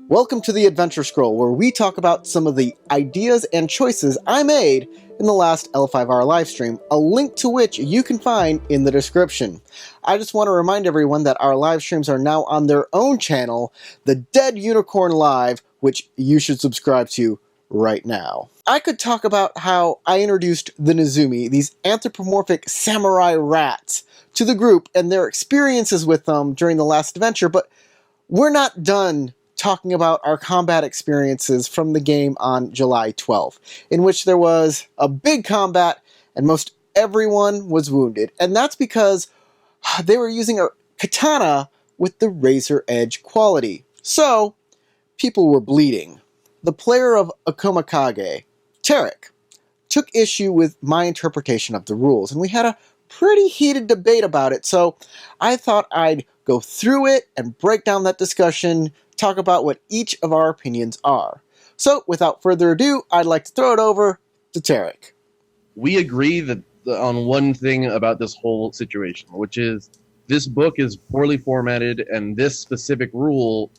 Welcome to the Adventure Scroll, where we talk about some of the ideas and choices I made in the last L5R livestream, a link to which you can find in the description. I just want to remind everyone that our live streams are now on their own channel, The Dead Unicorn Live, which you should subscribe to right now. I could talk about how I introduced the Nezumi, these anthropomorphic samurai rats, to the group and their experiences with them during the last adventure, but we're not done talking about our combat experiences from the game on July 12th, in which there was a big combat and most everyone was wounded. And that's because they were using a katana with the razor edge quality. So, people were bleeding. The player of Akomakage, Tarek, took issue with my interpretation of the rules, and we had a pretty heated debate about it, so I thought I'd go through it and break down that discussion, talk about what each of our opinions are. So, without further ado, I'd like to throw it over to Tarek. We agree that on one thing about this whole situation, which is this book is poorly formatted, and this specific rule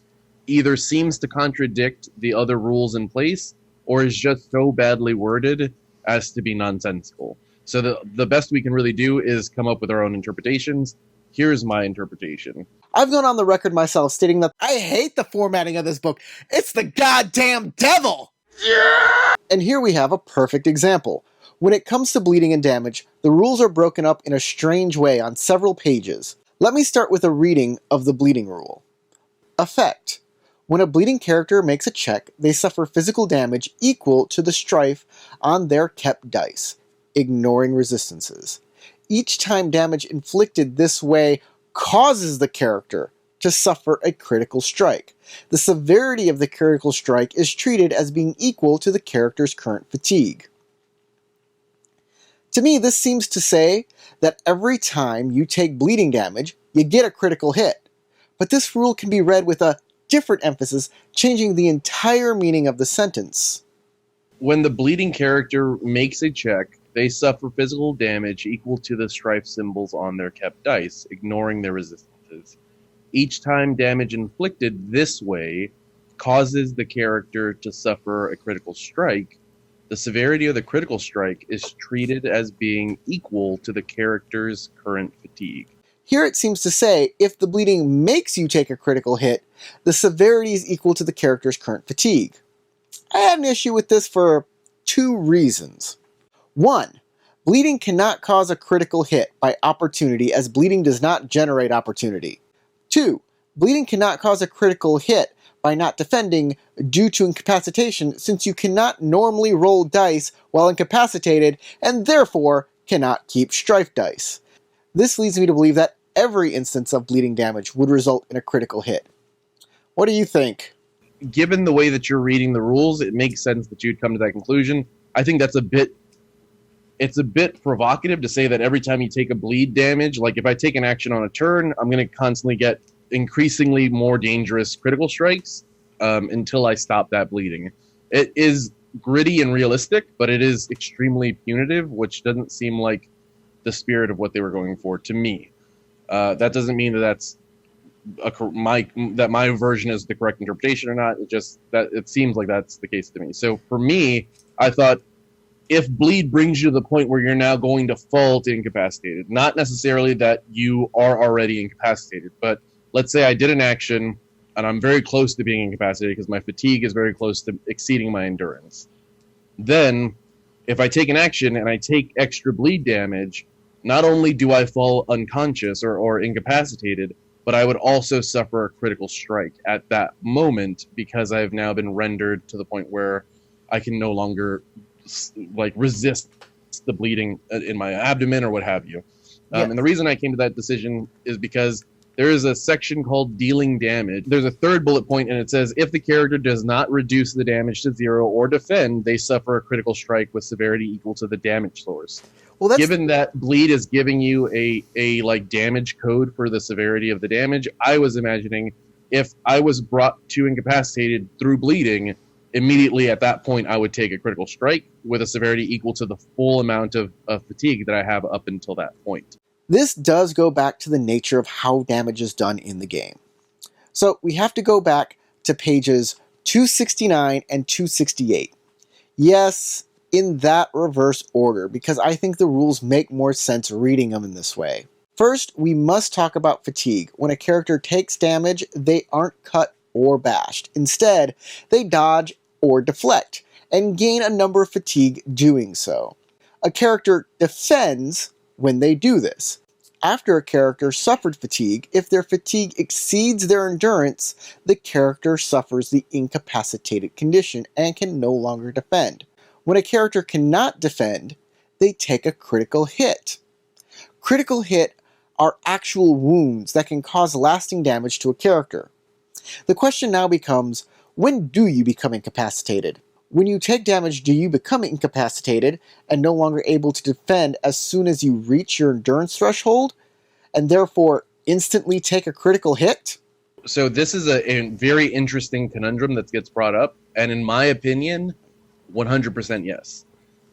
either seems to contradict the other rules in place, or is just so badly worded as to be nonsensical. So the best we can really do is come up with our own interpretations. Here's my interpretation. I've gone on the record myself stating that I hate the formatting of this book. It's the goddamn devil! Yeah! And here we have a perfect example. When it comes to bleeding and damage, the rules are broken up in a strange way on several pages. Let me start with a reading of the bleeding rule. Effect. When a bleeding character makes a check, they suffer physical damage equal to the strife on their kept dice, ignoring resistances. Each time damage inflicted this way causes the character to suffer a critical strike. The severity of the critical strike is treated as being equal to the character's current fatigue. To me, this seems to say that every time you take bleeding damage, you get a critical hit. But this rule can be read with a different emphasis, changing the entire meaning of the sentence. When the bleeding character makes a check, they suffer physical damage equal to the strife symbols on their kept dice, ignoring their resistances. Each time damage inflicted this way causes the character to suffer a critical strike. The severity of the critical strike is treated as being equal to the character's current fatigue. Here it seems to say, if the bleeding makes you take a critical hit, the severity is equal to the character's current fatigue. I had an issue with this for two reasons. 1. Bleeding cannot cause a critical hit by opportunity, as bleeding does not generate opportunity. 2. Bleeding cannot cause a critical hit by not defending due to incapacitation, since you cannot normally roll dice while incapacitated, and therefore cannot keep strife dice. This leads me to believe that every instance of bleeding damage would result in a critical hit. What do you think? Given the way that you're reading the rules, it makes sense that you'd come to that conclusion. I think it's a bit provocative to say that every time you take a bleed damage, like if I take an action on a turn, I'm going to constantly get increasingly more dangerous critical strikes until I stop that bleeding. It is gritty and realistic, but it is extremely punitive, which doesn't seem like the spirit of what they were going for to me. That doesn't mean that that's my version is the correct interpretation or not. It just that it seems like that's the case to me. So for me, I thought if bleed brings you to the point where you're now going to fall to incapacitated, not necessarily that you are already incapacitated, but let's say I did an action and I'm very close to being incapacitated because my fatigue is very close to exceeding my endurance. Then if I take an action and I take extra bleed damage, not only do I fall unconscious or incapacitated, but I would also suffer a critical strike at that moment because I've now been rendered to the point where I can no longer resist the bleeding in my abdomen or what have you. Yes. And the reason I came to that decision is because there is a section called dealing damage. There's a third bullet point, and it says, if the character does not reduce the damage to 0 or defend, they suffer a critical strike with severity equal to the damage source. Well, given that bleed is giving you a damage code for the severity of the damage, I was imagining if I was brought to incapacitated through bleeding, immediately at that point I would take a critical strike with a severity equal to the full amount of fatigue that I have up until that point. This does go back to the nature of how damage is done in the game. So we have to go back to pages 269 and 268. Yes, in that reverse order, because I think the rules make more sense reading them in this way. First, we must talk about fatigue. When a character takes damage, they aren't cut or bashed. Instead, they dodge or deflect, and gain a number of fatigue doing so. A character defends when they do this. After a character suffered fatigue, if their fatigue exceeds their endurance, the character suffers the incapacitated condition and can no longer defend. When a character cannot defend, they take a critical hit. Critical hit are actual wounds that can cause lasting damage to a character. The question now becomes, when do you become incapacitated? When you take damage, do you become incapacitated and no longer able to defend as soon as you reach your endurance threshold, and therefore instantly take a critical hit? So this is a very interesting conundrum that gets brought up, and in my opinion, 100% yes.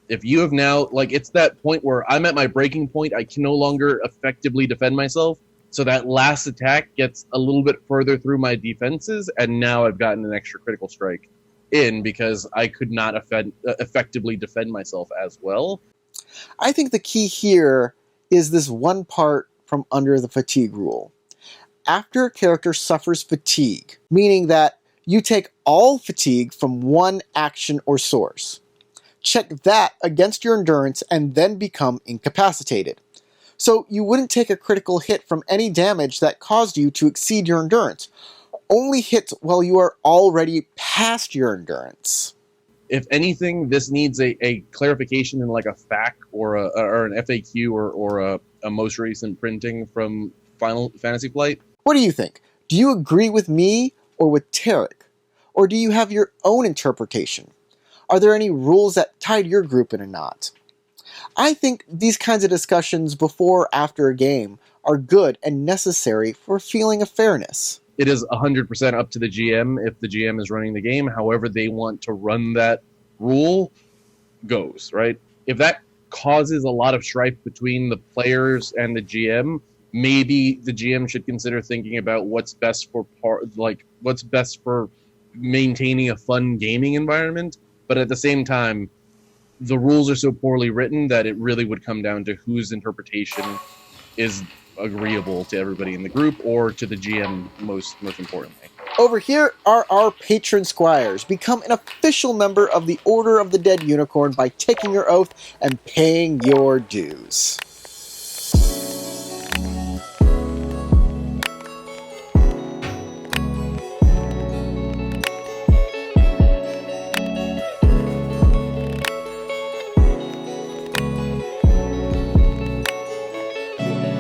If you have now, it's that point where I'm at my breaking point, I can no longer effectively defend myself, so that last attack gets a little bit further through my defenses, and now I've gotten an extra critical strike in because I could not effectively defend myself as well. I think the key here is this one part from under the fatigue rule. After a character suffers fatigue, meaning that you take all fatigue from one action or source, check that against your endurance and then become incapacitated. So you wouldn't take a critical hit from any damage that caused you to exceed your endurance. Only hits while you are already past your endurance. If anything, this needs a clarification in a FAQ or an FAQ or a most recent printing from Final Fantasy Flight. What do you think? Do you agree with me or with Tarek? Or do you have your own interpretation? Are there any rules that tied your group in a knot? I think these kinds of discussions before or after a game are good and necessary for a feeling of fairness. It is 100% up to the GM if the GM is running the game. However they want to run that rule goes, right? If that causes a lot of strife between the players and the GM, maybe the GM should consider thinking about what's best for maintaining a fun gaming environment. But at the same time, the rules are so poorly written that it really would come down to whose interpretation is agreeable to everybody in the group or to the GM most importantly. Over here are our patron squires. Become an official member of the Order of the Dead Unicorn by taking your oath and paying your dues.